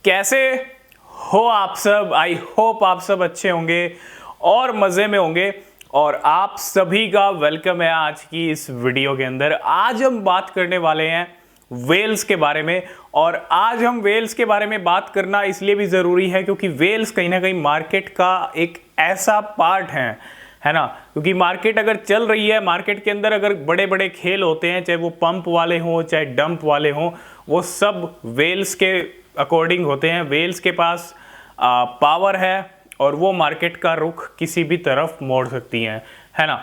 कैसे हो आप सब? आई होप आप सब अच्छे होंगे और मज़े में होंगे। और आप सभी का वेलकम है आज की इस वीडियो के अंदर। आज हम बात करने वाले हैं वेल्स के बारे में। और आज हम वेल्स के बारे में बात करना इसलिए भी ज़रूरी है क्योंकि वेल्स कहीं ना कहीं मार्केट का एक ऐसा पार्ट है ना। क्योंकि मार्केट अगर चल रही है, मार्केट के अंदर अगर बड़े बड़े खेल होते हैं, चाहे वो पंप वाले हों चाहे डंप वाले हों, वो सब वेल्स के अकॉर्डिंग होते हैं। वेल्स के पास पावर है और वो मार्केट का रुख किसी भी तरफ मोड़ सकती हैं, है ना।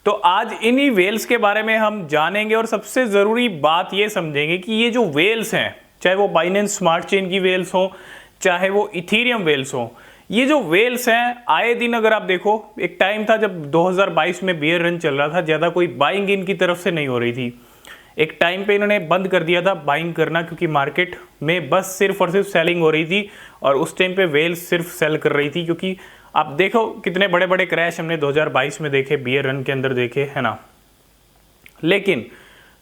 तो आज इन्हीं वेल्स के बारे में हम जानेंगे और सबसे ज़रूरी बात ये समझेंगे कि ये जो वेल्स हैं, चाहे वो बाइनेंस स्मार्ट चेन की वेल्स हों चाहे वो इथीरियम वेल्स हों, ये जो वेल्स हैं आए दिन अगर आप देखो, एक टाइम था जब 2022 में बियर रन चल रहा था, ज़्यादा कोई बाइंग इनकी तरफ से नहीं हो रही थी। एक टाइम पे इन्होंने बंद कर दिया था बाइंग करना क्योंकि मार्केट में बस सिर्फ और सिर्फ सेलिंग हो रही थी। और उस टाइम पे वेल्स सिर्फ सेल कर रही थी क्योंकि आप देखो कितने बड़े बड़े क्रैश हमने 2022 में देखे, बियर रन के अंदर देखे, है ना। लेकिन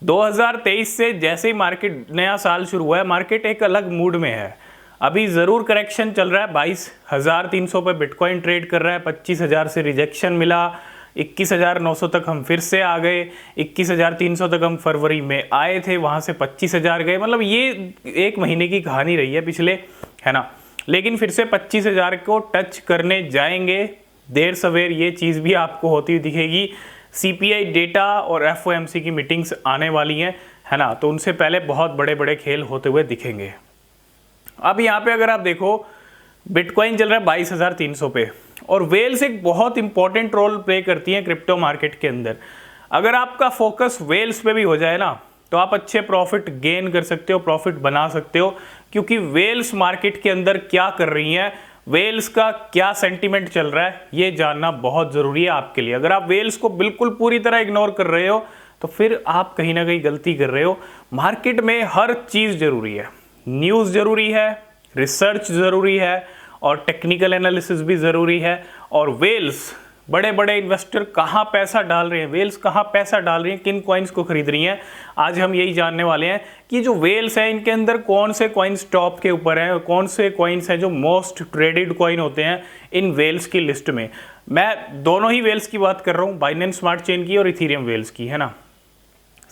2023 से जैसे ही मार्केट नया साल शुरू हुआ है, मार्केट एक अलग मूड में है। अभी ज़रूर करेक्शन चल रहा है, 22,300 पे बिटकॉइन ट्रेड कर रहा है, 25,000 से रिजेक्शन मिला, 21,900 तक हम फिर से आ गए, 21,300 तक हम फरवरी में आए थे, वहाँ से 25,000 गए। मतलब ये एक महीने की कहानी रही है पिछले, है ना। लेकिन फिर से 25,000 को टच करने जाएंगे देर सवेर, ये चीज़ भी आपको होती हुई दिखेगी। CPI डेटा और FOMC की मीटिंग्स आने वाली हैं, है ना, तो उनसे पहले बहुत बड़े बड़े खेल होते हुए दिखेंगे। अब यहाँ पे अगर आप देखो, बिटकॉइन चल रहा है 22,300 पे और वेल्स एक बहुत इंपॉर्टेंट रोल प्ले करती हैं क्रिप्टो मार्केट के अंदर। अगर आपका फोकस वेल्स पे भी हो जाए ना, तो आप अच्छे प्रॉफिट गेन कर सकते हो, प्रॉफिट बना सकते हो। क्योंकि वेल्स मार्केट के अंदर क्या कर रही हैं, वेल्स का क्या सेंटीमेंट चल रहा है, ये जानना बहुत ज़रूरी है आपके लिए। अगर आप वेल्स को बिल्कुल पूरी तरह इग्नोर कर रहे हो तो फिर आप कहीं ना कहीं गलती कर रहे हो। मार्केट में हर चीज़ ज़रूरी है, न्यूज़ ज़रूरी है, रिसर्च ज़रूरी है और टेक्निकल एनालिसिस भी ज़रूरी है। और वेल्स, बड़े बड़े इन्वेस्टर कहाँ पैसा डाल रहे हैं, वेल्स कहाँ पैसा डाल रही हैं, किन कॉइन्स को खरीद रही हैं, आज हम यही जानने वाले हैं कि जो वेल्स हैं इनके अंदर कौन से कॉइन्स टॉप के ऊपर हैं, कौन से कॉइन्स हैं जो मोस्ट ट्रेडेड कॉइन होते हैं इन वेल्स की लिस्ट में। मैं दोनों ही वेल्स की बात कर रहा हूँ, बाइनेंस स्मार्ट चेन की और इथीरियम वेल्स की, है ना।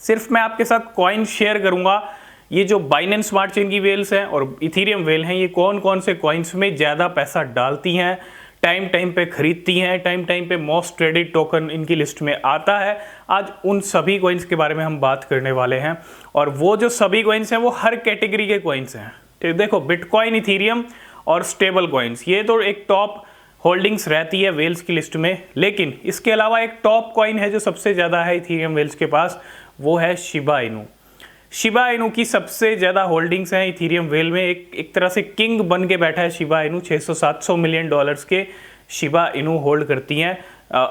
सिर्फ मैं आपके साथ कॉइन शेयर करूँगा, ये जो बाइनेंस स्मार्ट चेन की वेल्स हैं और इथीरियम वेल हैं, ये कौन कौन से कॉइन्स में ज़्यादा पैसा डालती हैं, टाइम टाइम पे खरीदती हैं, टाइम टाइम पे मोस्ट ट्रेडेड टोकन इनकी लिस्ट में आता है। आज उन सभी कॉइन्स के बारे में हम बात करने वाले हैं। और वो जो सभी कॉइन्स हैं वो हर कैटेगरी के कॉइन्स हैं। ठीक, देखो बिटकॉइन, इथीरियम और स्टेबल कॉइन्स, ये तो एक टॉप होल्डिंग्स रहती है वेल्स की लिस्ट में। लेकिन इसके अलावा एक टॉप कॉइन है जो सबसे ज़्यादा है इथीरियम वेल्स के पास, वो है शिबा इनू। शिबा इनू की सबसे ज़्यादा होल्डिंग्स हैं इथीरियम वेल में। एक तरह से किंग बन के बैठा है शिबा इनू। 600-700 मिलियन डॉलर्स के शिबा इनू होल्ड करती हैं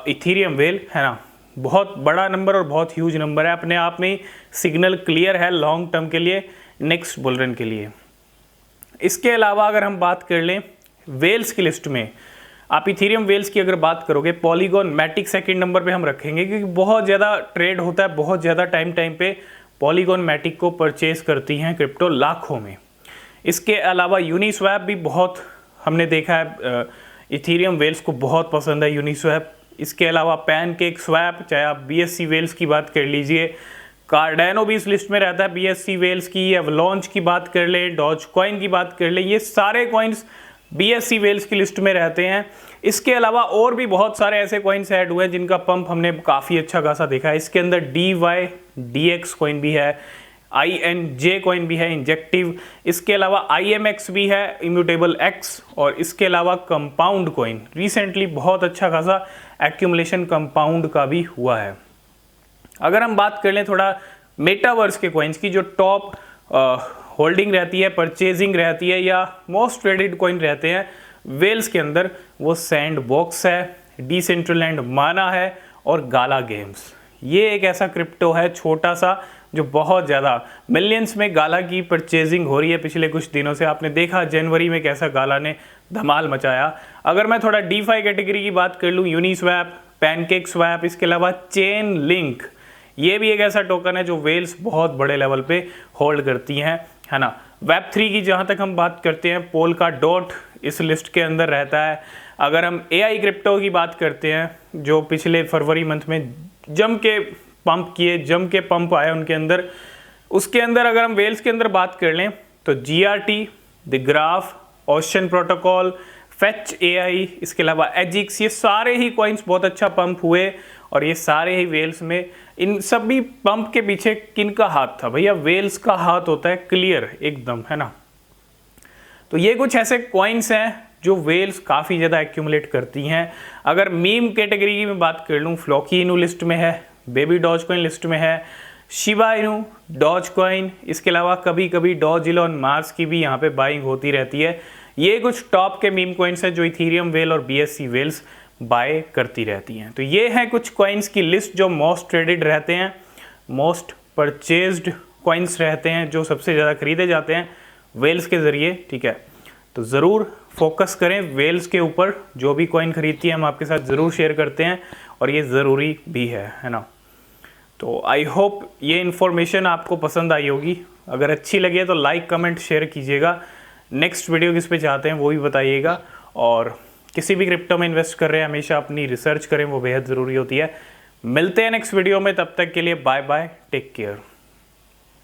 इथीरियम वेल, है ना। बहुत बड़ा नंबर और बहुत ह्यूज नंबर है, अपने आप में सिग्नल क्लियर है लॉन्ग टर्म के लिए, नेक्स्ट बुल रन के लिए। इसके अलावा अगर हम बात कर लें वेल्स की लिस्ट में, आप इथीरियम वेल्स की अगर बात करोगे, पॉलीगॉन मैटिक सेकंड नंबर पे हम रखेंगे क्योंकि बहुत ज़्यादा ट्रेड होता है, बहुत ज़्यादा टाइम पे पॉलीगॉन मैटिक को परचेज करती हैं क्रिप्टो लाखों में। इसके अलावा यूनिस्वैप भी बहुत हमने देखा है, इथीरियम वेल्स को बहुत पसंद है यूनिस्वैप। इसके अलावा पैनकेक स्वैप, चाहे आप BSC वेल्स की बात कर लीजिए, कार्डेनो भी इस लिस्ट में रहता है BSC वेल्स की, एवलॉन्च की बात कर लें, डॉज कॉइन की बात कर लें, ये सारे कॉइन्स BSC वेल्स की लिस्ट में रहते हैं। इसके अलावा और भी बहुत सारे ऐसे कॉइन्स ऐड हुए हैं जिनका पंप हमने काफ़ी अच्छा खासा देखा है। इसके अंदर DYDX कॉइन भी है, INJ कॉइन भी है, इंजेक्टिव। इसके अलावा IMX भी है, इम्यूटेबल X। और इसके अलावा कंपाउंड कॉइन, रिसेंटली बहुत अच्छा खासा एक्यूमुलेशन कंपाउंड का भी हुआ है। अगर हम बात कर लें थोड़ा मेटावर्स के कॉइन्स की, जो टॉप होल्डिंग रहती है, परचेजिंग रहती है या मोस्ट ट्रेडेड कॉइन रहते हैं वेल्स के अंदर, वो सैंडबॉक्स है, डिसेंट्रलैंड माना है और गाला गेम्स। ये एक ऐसा क्रिप्टो है छोटा सा जो बहुत ज़्यादा मिलियंस में गाला की परचेजिंग हो रही है पिछले कुछ दिनों से। आपने देखा जनवरी में कैसा गाला ने धमाल मचाया। अगर मैं थोड़ा DeFi कैटेगरी की बात कर लूँ, यूनिस्वैप, पैनकेक स्वैप, इसके अलावा चेन लिंक, ये भी एक ऐसा टोकन है जो वेल्स बहुत बड़े लेवल पे होल्ड करती हैं, है ना। Web3 की जहाँ तक हम बात करते हैं, पोल्का डॉट इस लिस्ट के अंदर रहता है। अगर हम AI क्रिप्टो की बात करते हैं जो पिछले फरवरी मंथ में जम के पंप आए उनके अंदर, उसके अंदर अगर हम वेल्स के अंदर बात कर लें तो GRT, the graph, ocean protocol, fetch AI, इसके अलावा एजिक्स, ये सारे ही कॉइन्स बहुत अच्छा पंप हुए और ये सारे ही वेल्स में। इन सभी पंप के पीछे किन का हाथ था भैया? वेल्स का हाथ होता है, क्लियर एकदम, है ना। तो ये कुछ ऐसे कॉइन्स हैं जो वेल्स काफ़ी ज़्यादा एक्यूमुलेट करती हैं। अगर मीम कैटेगरी की मैं बात कर लूँ, फ्लॉकी इनू लिस्ट में है, बेबी डॉज कॉइन लिस्ट में है, शिबा इनू, डॉज कॉइन, इसके अलावा कभी कभी डॉज इलॉन मार्स की भी यहाँ पे बाइंग होती रहती है। ये कुछ टॉप के मीम कॉइन्स हैं जो इथीरियम वेल और BSC वेल्स बाय करती रहती हैं। तो ये है कुछ कॉइन्स की लिस्ट जो मोस्ट ट्रेडेड रहते हैं, मोस्ट परचेज्ड कॉइन्स रहते हैं, जो सबसे ज़्यादा खरीदे जाते हैं वेल्स के ज़रिए, ठीक है। तो ज़रूर फोकस करें वेल्स के ऊपर, जो भी कॉइन खरीदती है हम आपके साथ ज़रूर शेयर करते हैं और ये ज़रूरी भी है ना। तो आई होप ये इन्फॉर्मेशन आपको पसंद आई होगी। अगर अच्छी लगे तो लाइक, कमेंट, शेयर कीजिएगा। नेक्स्ट वीडियो किस पे चाहते हैं वो भी बताइएगा। और किसी भी क्रिप्टो में इन्वेस्ट कर रहे हैं हमेशा अपनी रिसर्च करें, वो बेहद ज़रूरी होती है। मिलते हैं नेक्स्ट वीडियो में, तब तक के लिए बाय बाय, टेक केयर।